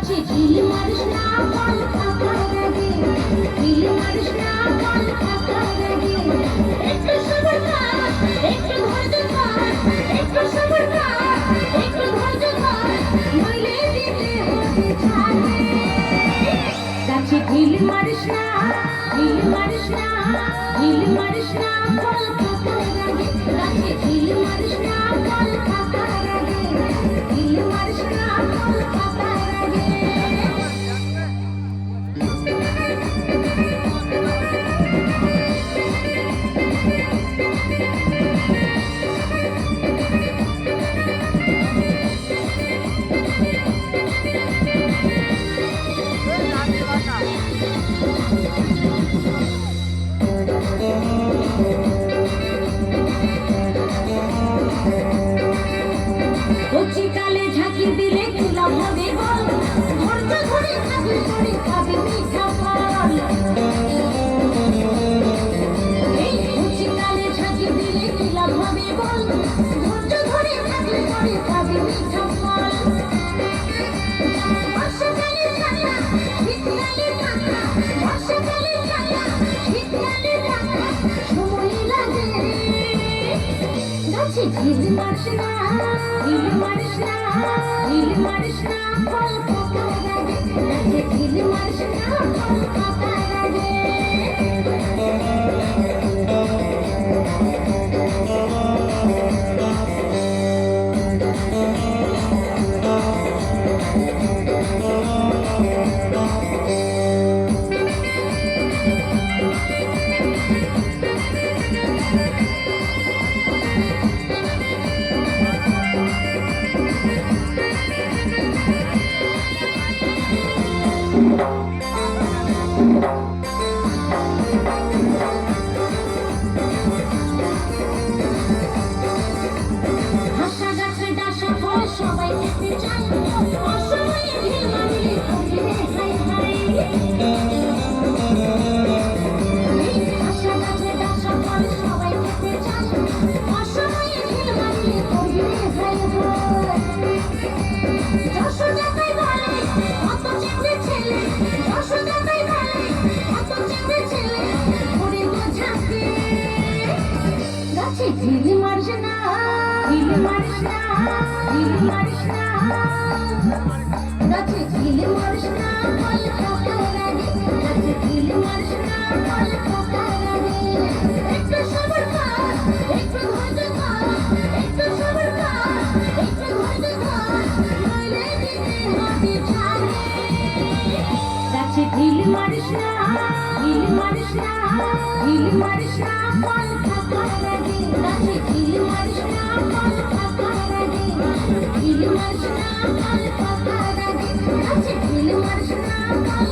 গাছে ঢিল মারিস না ফল পাকার আগে, ঢিল মারিস না ফল পাকার আগে। একটু সবর কর, একটু ধৈর্য ধর, একটু সবর কর, একটু ধৈর্য ধর, নইলে দিতে হবে ছাড়ে। গাছে ঢিল মারিস না, ঢিল মারিস না, ঢিল মারিস না ফল পাকার আগে, গাছে ঢিল মারিস না ফল পাকার আগে, ঢিল মারিস না ফল পাকার আগে। কচিকালে ঝাঁকি দিলে কি লাভ হবে বল, ধৈর্য ধরে থাকলে পরে পাবি মিঠা ফল। এই কচিকালে ঝাঁকি দিলে কি লাভ হবে বল, ধৈর্য ধরে থাকলে পরে পাবি মিঠা ফল। বর্ষাকালে ঠান্ডা, শীতকালে ঠান্ডা, বর্ষাকালে ঠান্ডা, শীতকালে ঠান্ডা, সময় লাগে। গাছে ঢিল মারিস না, ঢিল মারিস না, ঢিল মারিস না ফল পাকার আগে, গাছে ঢিল মারিস না ফল পাকার আগে। হাসা গাছে ডাসা ফল সবাই খেতে চায়, অসময়ে ঢিল মারলে কঠিনে হাই হাই। হাসা গাছে ডাসা ফল সবাই খেতে চায়, অসময়ে ঢিল মারলে কঠিনে হাই হাই। যশোদা তাই বলে কত চেঁচে ছেলে, যশোদা তাই বলে কত চেঁচে ছেলে, ওরে বোঝাতে। গাছে ঢিল মারিস না, ঢিল মারিস না, ঢিল মারিস না, গাছে ঢিল মারিস না ফল পাকার আগে, গাছে ঢিল মারিস না ফল পাকার আগে। একটু সবর কর, একটু ধৈর্য ধর, একটু সবর কর, একটু ধৈর্য ধর, নইলে দিতে হবে ছাড়ে। গাছে ঢিল মারিস না, ঢিল মারিস না, ঢিল মারিস না ফল পাকার আগে, গাছে ঢিল মারিস না ফল পাকার আগে, ঢিল মারিস না ফল পাকার আগে, গাছে ঢিল মারিস না ফল